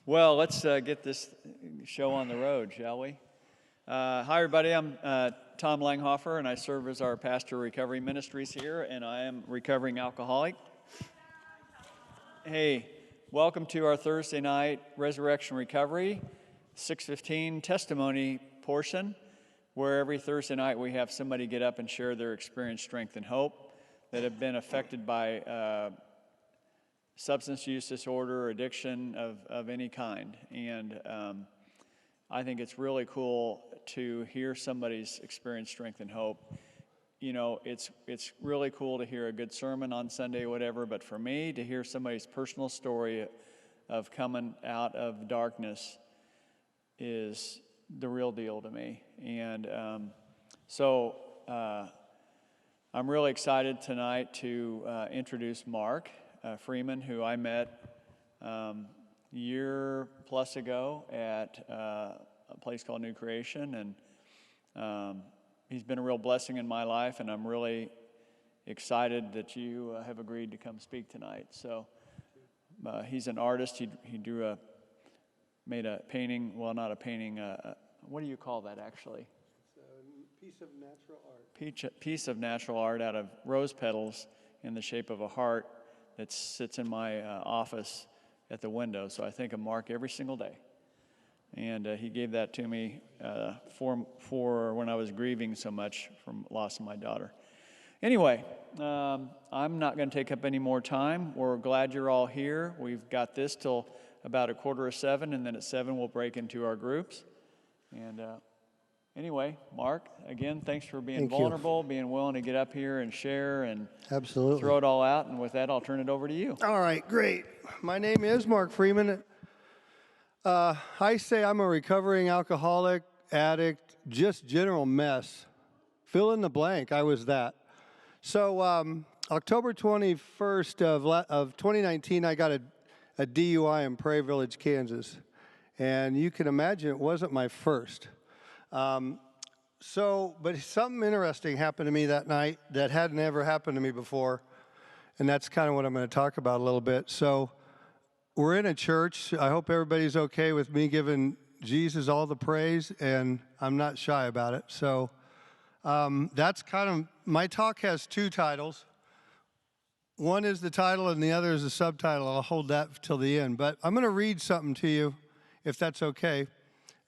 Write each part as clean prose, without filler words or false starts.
Well, let's get this show on the road, shall we? Hi, everybody. I'm Tom Langhofer, and I serve as our pastor of recovery ministries here, and I am a recovering alcoholic. Hey, welcome to our Thursday night Resurrection Recovery 6:15 testimony portion, where every Thursday night we have somebody get up and share their experience, strength, and hope that have been affected by substance use disorder or addiction of any kind. And I think it's really cool to hear somebody's experience, strength, and hope. You know, it's really cool to hear a good sermon on Sunday or whatever, but for me, to hear somebody's personal story of coming out of darkness is the real deal to me. And so I'm really excited tonight to introduce Mark Freeman, who I met a year plus ago at a place called New Creation, and he's been a real blessing in my life, and I'm really excited that you have agreed to come speak tonight. So he's an artist. He made a painting. Well, not a painting. What do you call that actually? It's a piece of natural art. Piece of natural art out of rose petals in the shape of a heart that sits in my office at the window. So I think of Mark every single day. And he gave that to me for when I was grieving so much from loss of my daughter. Anyway, I'm not going to take up any more time. We're glad you're all here. We've got this till about 6:45, and then at 7 we'll break into our groups. And anyway, Mark, again, thanks for being vulnerable, being willing to get up here and share and Absolutely. throw it all out. And with that, I'll turn it over to you. All right, great. My name is Mark Freeman. I say I'm a recovering alcoholic, addict, just general mess. Fill in the blank, I was that. So October 21st of 2019, I got a DUI in Prairie Village, Kansas. And you can imagine it wasn't my first. But something interesting happened to me that night that hadn't ever happened to me before, and that's kind of what I'm going to talk about a little bit. So we're in a church. I hope everybody's okay with me giving Jesus all the praise, and I'm not shy about it. So that's kind of, my talk has two titles. One is the title, and the other is the subtitle. I'll hold that till the end. But I'm going to read something to you, if that's okay,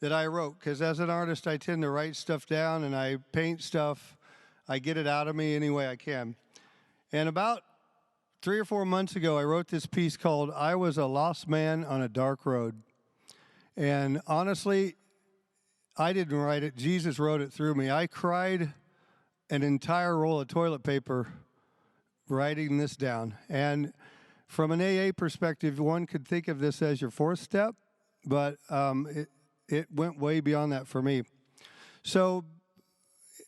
that I wrote, because as an artist, I tend to write stuff down and I paint stuff. I get it out of me any way I can. And about 3 or 4 months ago, I wrote this piece called I Was a Lost Man on a Dark Road. And honestly, I didn't write it. Jesus wrote it through me. I cried an entire roll of toilet paper writing this down. And from an AA perspective, one could think of this as your fourth step, but it went way beyond that for me. So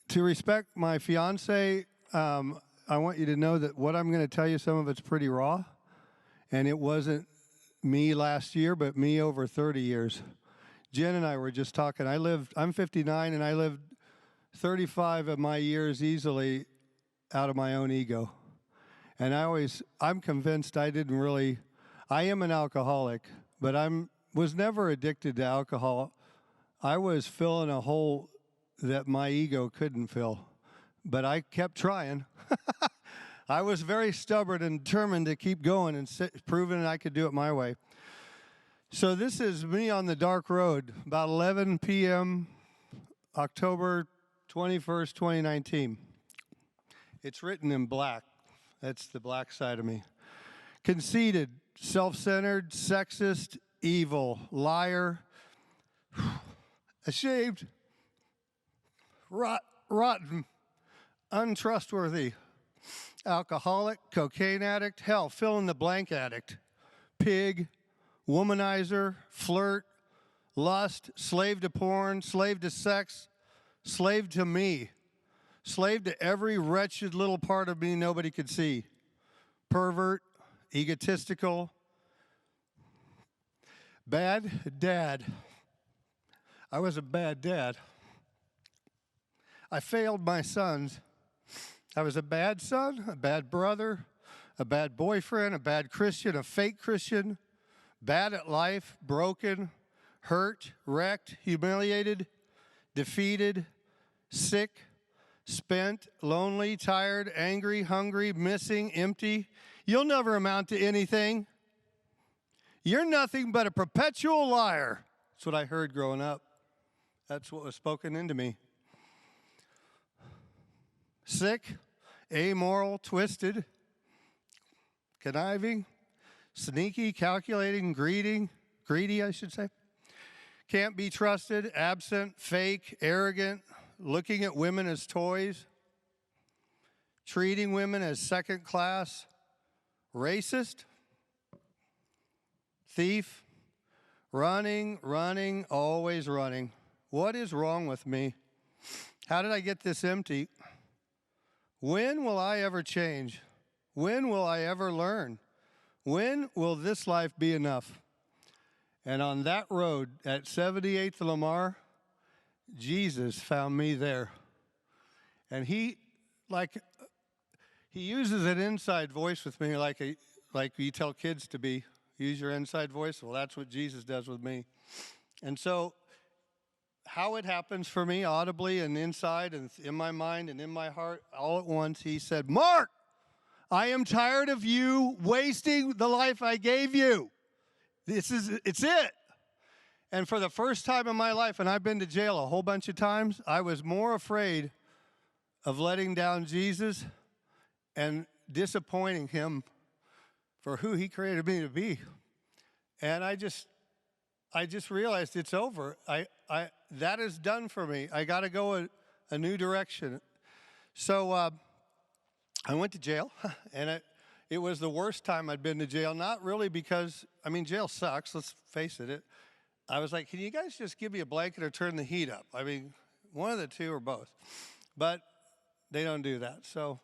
to respect my fiance, I want you to know that what I'm going to tell you, some of it's pretty raw. And it wasn't me last year, but me over 30 years. Jen and I were just talking. I'm 59, and I lived 35 of my years easily out of my own ego. And I'm convinced I am an alcoholic, but was never addicted to alcohol. I was filling a hole that my ego couldn't fill, but I kept trying. I was very stubborn and determined to keep going and proving I could do it my way. So this is me on the dark road, about 11 p.m., October 21st, 2019. It's written in black. That's the black side of me. Conceited, self-centered, sexist, evil, liar, ashamed, rotten, untrustworthy, alcoholic, cocaine addict, hell, fill in the blank addict, pig, womanizer, flirt, lust, slave to porn, slave to sex, slave to me, slave to every wretched little part of me nobody could see, pervert, egotistical, bad dad. I was a bad dad. I failed my sons. I was a bad son, a bad brother, a bad boyfriend, a bad Christian, a fake Christian, bad at life, broken, hurt, wrecked, humiliated, defeated, sick, spent, lonely, tired, angry, hungry, missing, empty. You'll never amount to anything. You're nothing but a perpetual liar. That's what I heard growing up. That's what was spoken into me. Sick, amoral, twisted, conniving, sneaky, calculating, greedy, I should say. Can't be trusted, absent, fake, arrogant, looking at women as toys, treating women as second class, racist, thief, running, always running. What is wrong with me? How did I get this empty? When will I ever change? When will I ever learn? When will this life be enough? And on that road at 78th Lamar, Jesus found me there. And he uses an inside voice with me like you tell kids to be. Use your inside voice. Well, that's what Jesus does with me. And so how it happens for me audibly and inside and in my mind and in my heart all at once, he said, Mark, I am tired of you wasting the life I gave you. It's it. And for the first time in my life, and I've been to jail a whole bunch of times, I was more afraid of letting down Jesus and disappointing him for who he created me to be. And I just realized it's over. That is done for me. I got to go a new direction. So I went to jail, and it was the worst time I'd been to jail. Not really because, jail sucks, let's face it. I was like, can you guys just give me a blanket or turn the heat up? One of the two or both. But they don't do that. So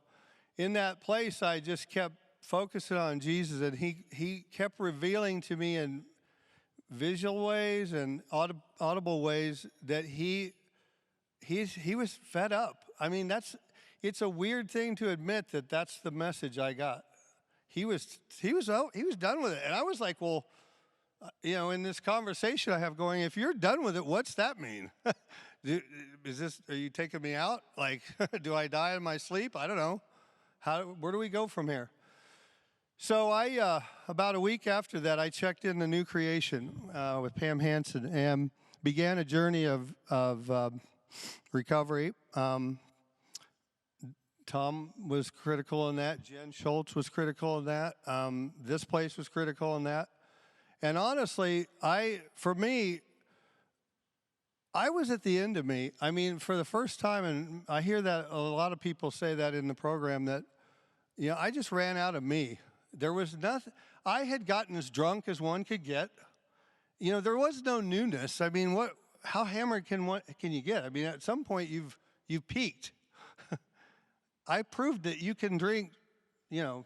in that place, I just kept focusing on Jesus, and he kept revealing to me in visual ways and audible ways that he was fed up. It's a weird thing to admit that that's the message I got. He was done with it, and I was like, well, in this conversation I have going, if you're done with it, what's that mean? Are you taking me out? Do I die in my sleep? I don't know. Where do we go from here? So I, about a week after that, I checked in the New Creation with Pam Hansen and began a journey of recovery. Tom was critical in that. Jen Schultz was critical in that. This place was critical in that. And honestly, for me, I was at the end of me. For the first time, and I hear that a lot of people say that in the program, that, I just ran out of me. There was nothing. I had gotten as drunk as one could get. There was no newness. How hammered can you get? At some point you've peaked. I proved that you can drink, I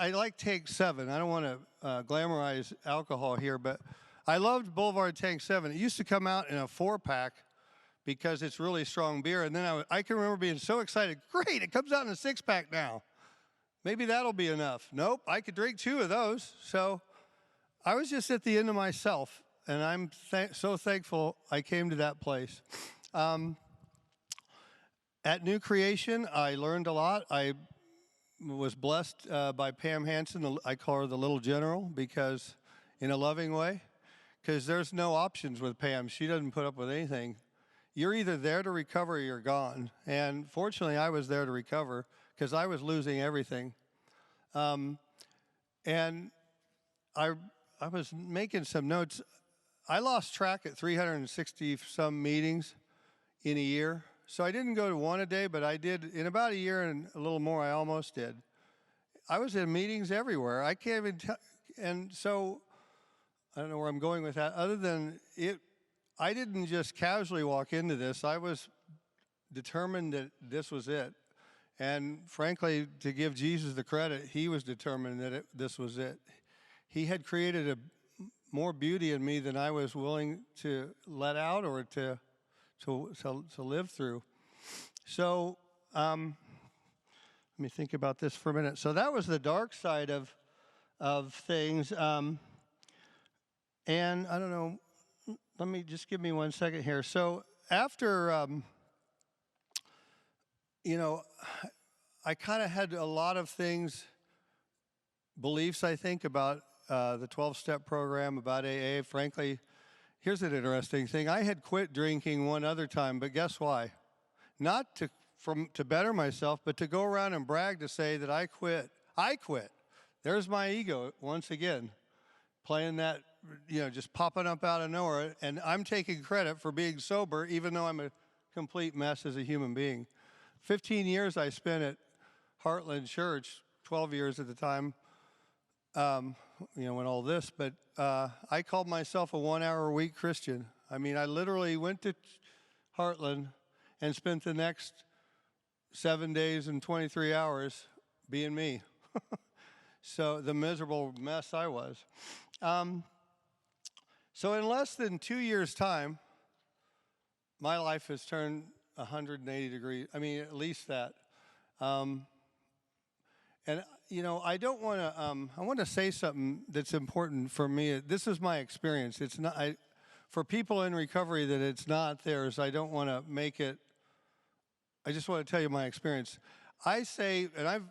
like Tank 7. I don't want to glamorize alcohol here, but I loved Boulevard Tank 7. It used to come out in a 4-pack because it's really strong beer. And then I can remember being so excited. Great, it comes out in a 6-pack now. Maybe that'll be enough. Nope, I could drink 2 of those. So I was just at the end of myself, and I'm so thankful I came to that place. At New Creation, I learned a lot. I was blessed by Pam Hansen. I call her the little general, because in a loving way, because there's no options with Pam. She doesn't put up with anything. You're either there to recover or you're gone. And fortunately, I was there to recover because I was losing everything. And I was making some notes. I lost track at 360 some meetings in a year. So I didn't go to one a day, but I did in about a year and a little more. I almost did. I was in meetings everywhere. I can't even tell. And so I don't know where I'm going with that. Other than it, I didn't just casually walk into this. I was determined that this was it. And frankly, to give Jesus the credit, he was determined that this was it. He had created more beauty in me than I was willing to let out or to live through. So let me think about this for a minute. So that was the dark side of of things. And I don't know, let me just give me 1 second here. So after, you know, I kind of had a lot of things, beliefs, I think, about the 12-step program, about AA. Frankly, here's an interesting thing. I had quit drinking one other time, but guess why? Not to better myself, but to go around and brag to say that I quit. I quit. There's my ego once again, playing that, just popping up out of nowhere. And I'm taking credit for being sober, even though I'm a complete mess as a human being. 15 years I spent at Heartland Church, 12 years at the time, when all this, but I called myself a 1-hour-a-week Christian. I mean, I literally went to Heartland and spent the next 7 days and 23 hours being me. So the miserable mess I was. So in less than 2 years' time, my life has turned 180 degrees. I mean, at least that. And I don't want to. I want to say something that's important for me. This is my experience. It's not for people in recovery that it's not theirs. I don't want to make it. I just want to tell you my experience. I say, and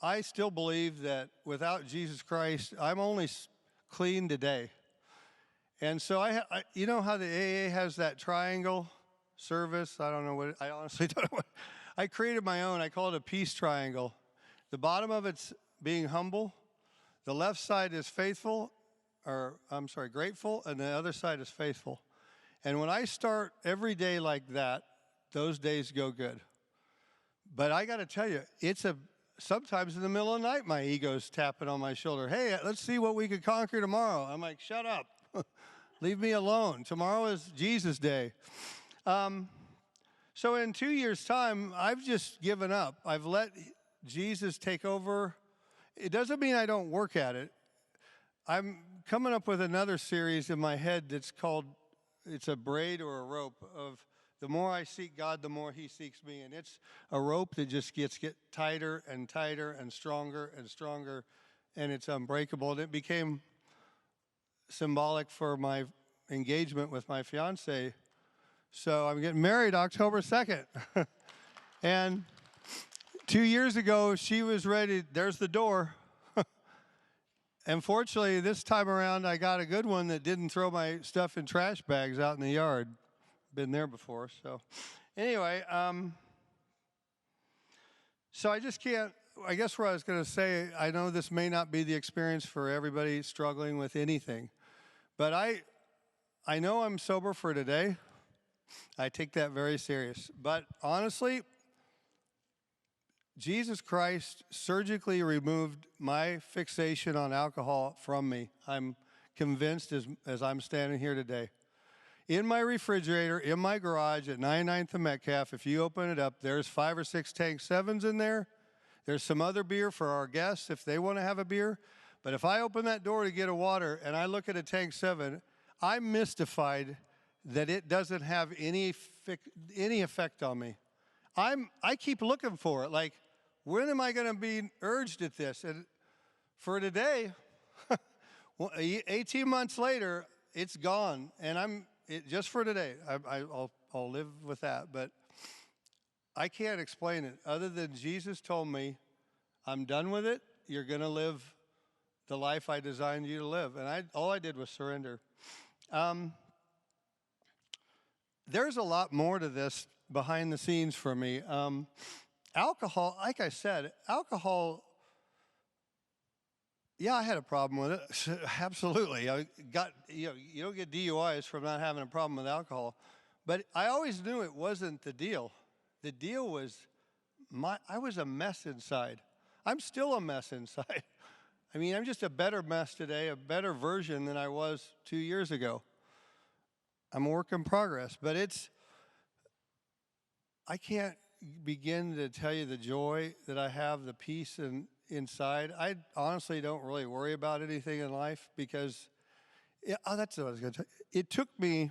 I still believe that without Jesus Christ, I'm only clean today. And so you know how the AA has that triangle service? I don't know what. I honestly don't know what. I created my own. I call it a peace triangle. The bottom of it's being humble. The left side is grateful, and the other side is faithful. And when I start every day like that, those days go good. But I got to tell you, sometimes in the middle of the night, my ego's tapping on my shoulder. Hey, let's see what we could conquer tomorrow. I'm like, shut up. Leave me alone. Tomorrow is Jesus' day. So in 2 years' time, I've just given up. I've let Jesus take over. It doesn't mean I don't work at it. I'm coming up with another series in my head that's called, it's a braid or a rope of the more I seek God, the more he seeks me. And it's a rope that just gets tighter and tighter and stronger, and it's unbreakable. And it became symbolic for my engagement with my fiance. So I'm getting married October 2nd. And 2 years ago, she was ready. There's the door. And fortunately, this time around, I got a good one that didn't throw my stuff in trash bags out in the yard. Been there before. So anyway, so I just can't, I guess what I was going to say, I know this may not be the experience for everybody struggling with anything, but I know I'm sober for today. I take that very serious. But honestly, Jesus Christ surgically removed my fixation on alcohol from me. I'm convinced as I'm standing here today. In my refrigerator, in my garage at 99th and Metcalf, if you open it up, there's 5 or 6 Tank 7s in there. There's some other beer for our guests if they want to have a beer. But if I open that door to get a water and I look at a Tank 7, I'm mystified that it doesn't have any effect on me. I keep looking for it. Like, when am I going to be urged at this? And for today, 18 months later, it's gone. And just for today, I'll live with that. But I can't explain it other than Jesus told me, I'm done with it. You're going to live the life I designed you to live. And all I did was surrender. There's a lot more to this behind the scenes for me. Alcohol, like I said, yeah, I had a problem with it. Absolutely. You don't get DUIs from not having a problem with alcohol. But I always knew it wasn't the deal. The deal was I was a mess inside. I'm still a mess inside. I mean, I'm just a better mess today, a better version than I was 2 years ago. I'm a work in progress, but I can't begin to tell you the joy that I have, the peace inside. I honestly don't really worry about anything in life because, that's what I was going to tell you. It took me,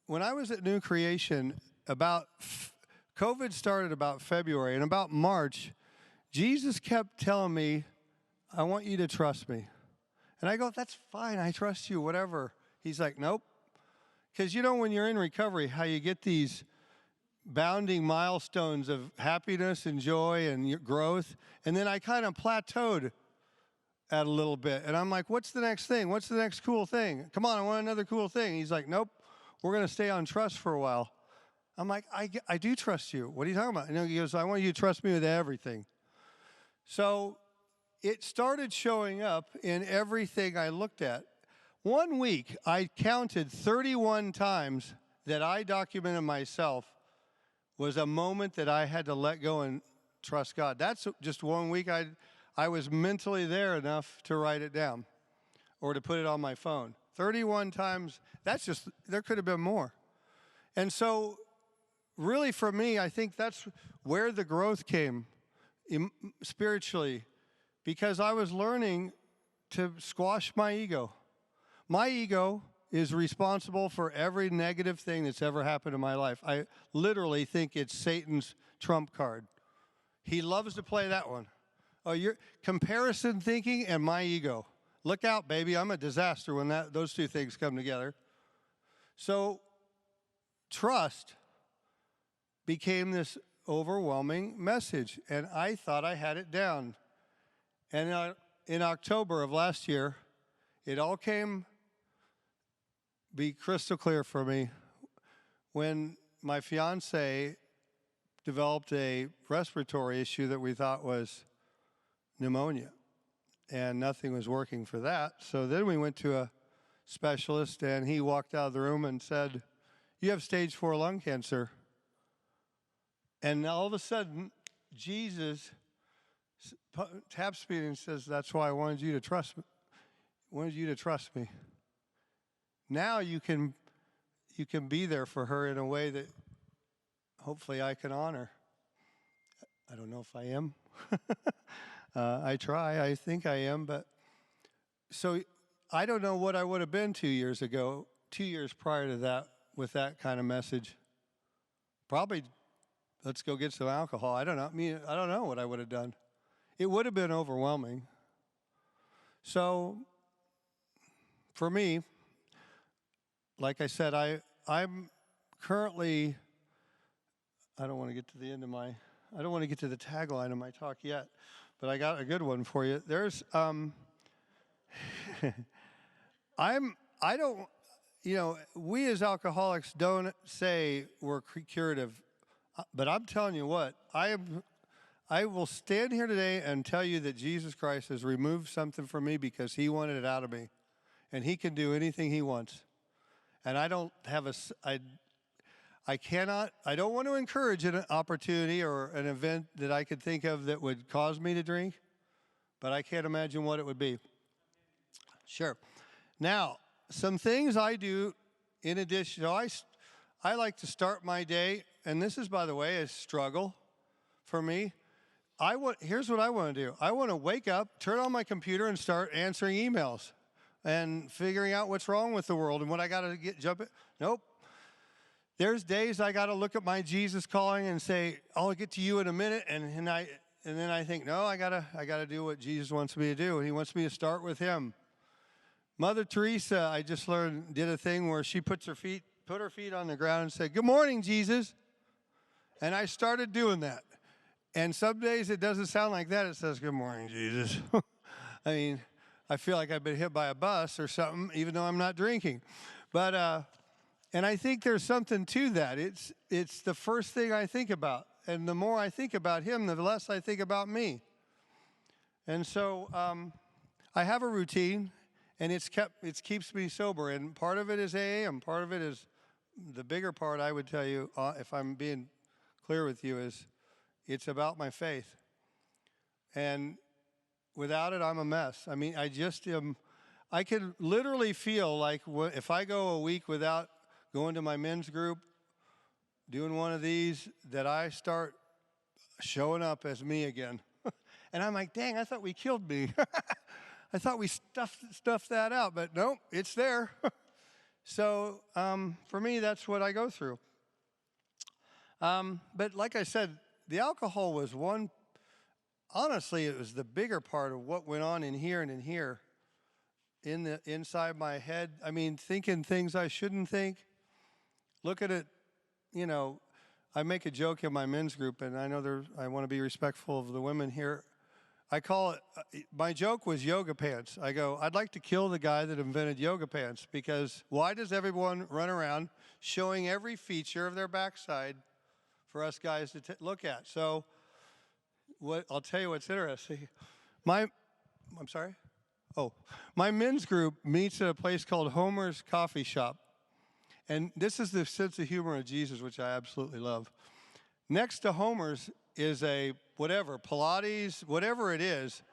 when I was at New Creation, COVID started about February, and about March, Jesus kept telling me, I want you to trust me. And I go, that's fine. I trust you, whatever. He's like, nope. Because you know, when you're in recovery, how you get these bounding milestones of happiness and joy and your growth. And then I kind of plateaued at a little bit. And I'm like, what's the next thing? What's the next cool thing? Come on, I want another cool thing. He's like, nope, we're going to stay on trust for a while. I'm like, I do trust you. What are you talking about? And he goes, I want you to trust me with everything. So it started showing up in everything I looked at. 1 week, I counted 31 times that I documented myself was a moment that I had to let go and trust God. That's just 1 week. I was mentally there enough to write it down or to put it on my phone. 31 times, there could have been more. And so really for me, I think that's where the growth came spiritually, because I was learning to squash my ego. My ego is responsible for every negative thing that's ever happened in my life. I literally think it's Satan's trump card. He loves to play that one. Oh, your comparison thinking and my ego. Look out, baby, I'm a disaster when those two things come together. So trust became this overwhelming message, and I thought I had it down. And in October of last year, it all came be crystal clear for me when my fiance developed a respiratory issue that we thought was pneumonia, and nothing was working for that. So then we went to a specialist, and he walked out of the room and said, you have stage 4 lung cancer. And all of a sudden, Jesus taps me and says, that's why I wanted you to trust me. Now you can be there for her in a way that hopefully I can honor. I don't know if I am. I try. I think I am. But so I don't know what I would have been 2 years ago, 2 years prior to that, with that kind of message. Probably, let's go get some alcohol. I don't know. I don't know what I would have done. It would have been overwhelming. So for me, like I said, I'm currently, I don't want to get to the tagline of my talk yet, but I got a good one for you. There's, we as alcoholics don't say we're curative, but I'm telling you what, I will stand here today and tell you that Jesus Christ has removed something from me because he wanted it out of me, and he can do anything he wants. And I don't want to encourage an opportunity or an event that I could think of that would cause me to drink, but I can't imagine what it would be. Sure. Now, some things I do in addition, I like to start my day, and this is, by the way, a struggle for me. Here's what I want to do. I want to wake up, turn on my computer, and start answering emails and figuring out what's wrong with the world and what I got to jump in. Nope. There's days I got to look at my Jesus calling and say, I'll get to you in a minute, and then I think, no, I gotta do what Jesus wants me to do, and he wants me to start with him. Mother Teresa, I just learned, did a thing where she put her feet on the ground and said, good morning, Jesus. And I started doing that. And some days it doesn't sound like that. It says, good morning, Jesus. I mean, I feel like I've been hit by a bus or something, even though I'm not drinking. But, and I think there's something to that. It's the first thing I think about. And the more I think about him, the less I think about me. And so I have a routine, and it keeps me sober. And part of it is AA, and part of it is, the bigger part I would tell you, if I'm being clear with you, is it's about my faith. And without it, I'm a mess. I mean, I can literally feel like if I go a week without going to my men's group, doing one of these, that I start showing up as me again. And I'm like, dang, I thought we killed me. I thought we stuffed that out, but nope, it's there. So for me, that's what I go through. But like I said, the alcohol was one honestly, it was the bigger part of what went on in here and in here, inside my head. I mean, thinking things I shouldn't think. Look at it, you know, I make a joke in my men's group, and I know I want to be respectful of the women here. I call it, my joke was yoga pants. I go, I'd like to kill the guy that invented yoga pants, because why does everyone run around showing every feature of their backside for us guys to look at? So I'll tell you what's interesting. I'm sorry? Oh, my men's group meets at a place called Homer's Coffee Shop. And this is the sense of humor of Jesus, which I absolutely love. Next to Homer's is a whatever, Pilates, whatever it is,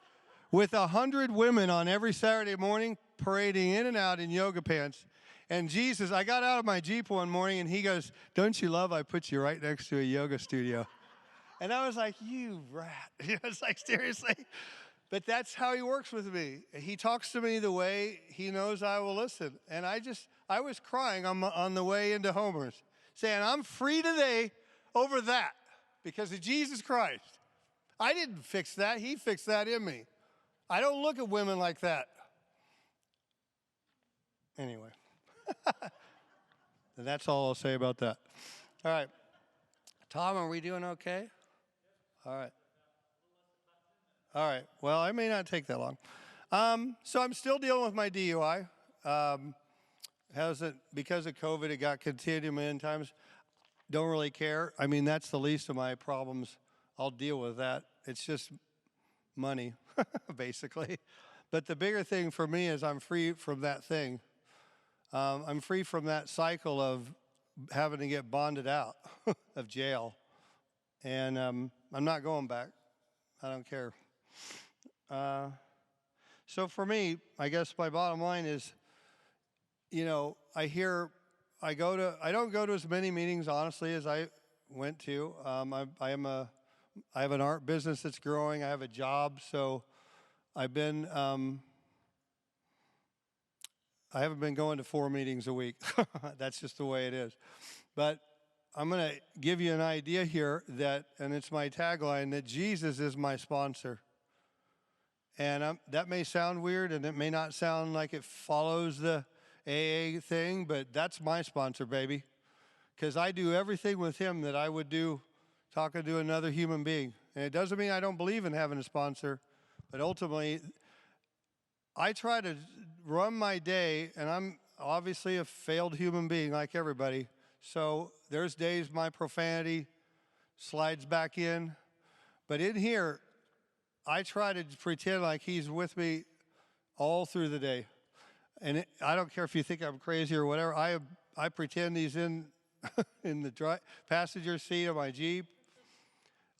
with 100 women on every Saturday morning parading in and out in yoga pants. And Jesus, I got out of my Jeep one morning and he goes, "Don't you love I put you right next to a yoga studio?" And I was like, "You rat." It's like, seriously? But that's how he works with me. He talks to me the way he knows I will listen. And I was crying on the way into Homer's, saying, I'm free today over that because of Jesus Christ. I didn't fix that. He fixed that in me. I don't look at women like that. Anyway, that's all I'll say about that. All right. Tom, are we doing okay? All right. All right. Well, it may not take that long. So I'm still dealing with my DUI. Because of COVID, it got continued a million times. Don't really care. I mean, that's the least of my problems. I'll deal with that. It's just money, basically. But the bigger thing for me is I'm free from that thing. I'm free from that cycle of having to get bonded out of jail. And I'm not going back. I don't care. So for me, I guess my bottom line is, you know, I don't go to as many meetings, honestly, as I went to. I have an art business that's growing. I have a job, so I haven't been going to 4 meetings a week. That's just the way it is. But I'm going to give you an idea here and it's my tagline, that Jesus is my sponsor. And that may sound weird, and it may not sound like it follows the AA thing, but that's my sponsor, baby. Because I do everything with him that I would do talking to another human being. And it doesn't mean I don't believe in having a sponsor, but ultimately, I try to run my day, and I'm obviously a failed human being like everybody. So there's days my profanity slides back in. But in here, I try to pretend like he's with me all through the day. And I don't care if you think I'm crazy or whatever. I pretend he's in the passenger seat of my Jeep.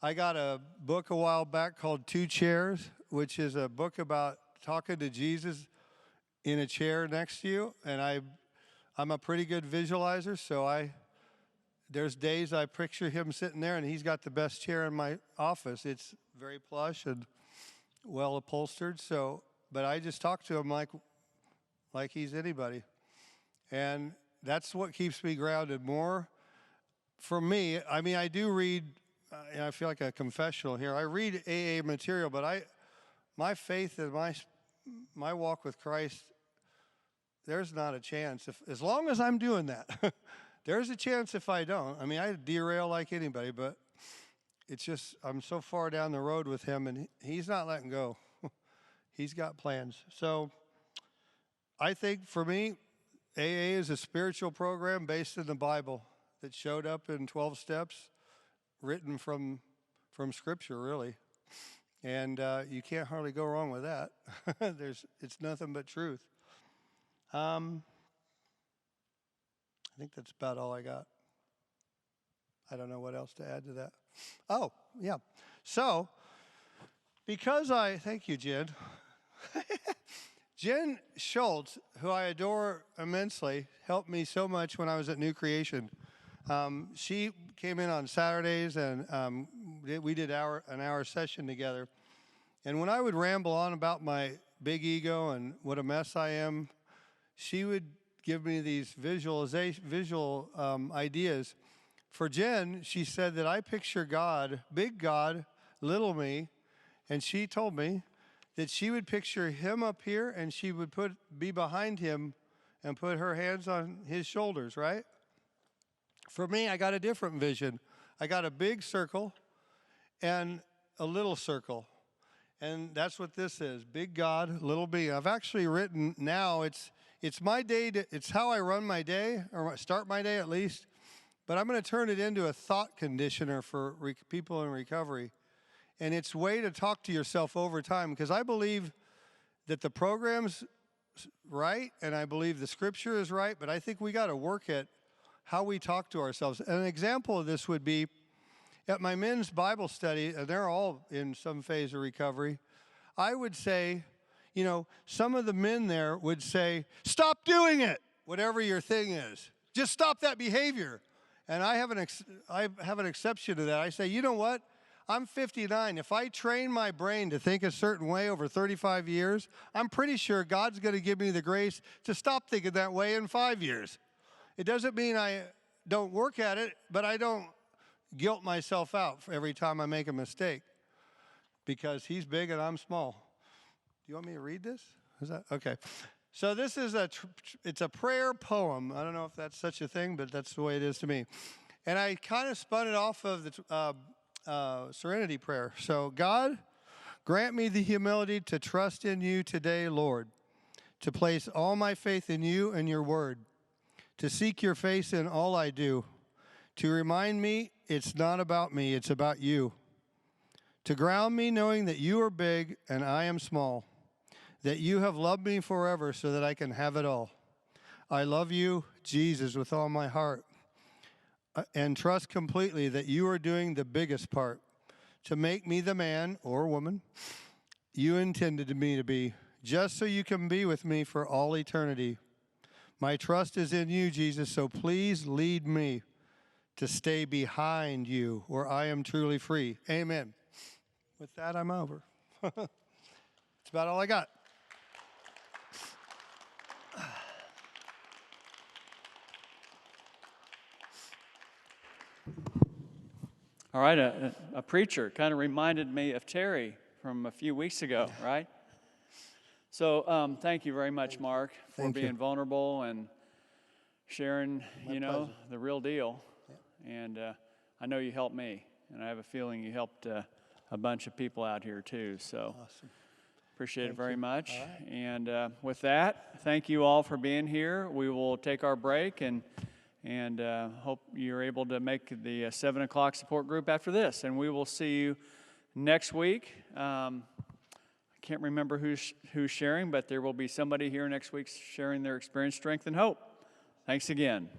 I got a book a while back called Two Chairs, which is a book about talking to Jesus in a chair next to you. And I'm a pretty good visualizer, so there's days I picture him sitting there, and he's got the best chair in my office. It's very plush and well upholstered. But I just talk to him like he's anybody. And that's what keeps me grounded more. For me, I mean, I do read, and I feel like a confessional here. I read AA material, but my faith and my walk with Christ, there's not a chance. As long as I'm doing that, there's a chance if I don't. I mean, I derail like anybody, but it's just, I'm so far down the road with him, and he's not letting go. He's got plans. So I think for me, AA is a spiritual program based in the Bible that showed up in 12 steps, written from Scripture, really. And you can't hardly go wrong with that. It's nothing but truth. I think that's about all I got. I don't know what else to add to that. Oh, yeah. So, thank you, Jen. Jen Schultz, who I adore immensely, helped me so much when I was at New Creation. She came in on Saturdays, and we did an hour session together. And when I would ramble on about my big ego and what a mess I am, she would give me these visual ideas. For Jen, she said that I picture God, big God, little me, And she told me that she would picture him up here and she would be behind him and put her hands on his shoulders, right? For me, I got a different vision. I got a big circle and a little circle. And that's what this is, big God, little B. I've actually written now, it's my day, it's how I run my day, or start my day at least. But I'm going to turn it into a thought conditioner for people in recovery. And it's a way to talk to yourself over time, because I believe that the program's right, and I believe the scripture is right, but I think we got to work at how we talk to ourselves. And an example of this would be at my men's Bible study, and they're all in some phase of recovery. I would say, you know, some of the men there would say, stop doing it, whatever your thing is. Just stop that behavior. And I have an exception to that. I say, you know what? I'm 59. If I train my brain to think a certain way over 35 years, I'm pretty sure God's going to give me the grace to stop thinking that way in 5 years. It doesn't mean I don't work at it, but I don't guilt myself out for every time I make a mistake, because he's big and I'm small. Do you want me to read this? Is that okay? So this is it's a prayer poem. I don't know if that's such a thing, but that's the way it is to me. And I kind of spun it off of the Serenity Prayer. So, God, grant me the humility to trust in you today, Lord, to place all my faith in you and your word, to seek your face in all I do, to remind me it's not about me, it's about you, to ground me knowing that you are big and I am small, that you have loved me forever so that I can have it all. I love you, Jesus, with all my heart, and trust completely that you are doing the biggest part to make me the man or woman you intended me to be, just so you can be with me for all eternity. My trust is in you, Jesus, so please lead me to stay behind you where I am truly free. Amen. With that, I'm over. That's about all I got. All right, a preacher kind of reminded me of Terry from a few weeks ago, right? So thank you very much, Mark, for being vulnerable and sharing, pleasure. the real deal. Yeah. And I know you helped me, and I have a feeling you helped a bunch of people out here too. So Awesome. Appreciate it very much. Right. And with that, thank you all for being here. We will take our break and hope you're able to make the 7 o'clock support group after this. And we will see you next week. I can't remember who's sharing, but there will be somebody here next week sharing their experience, strength, and hope. Thanks again.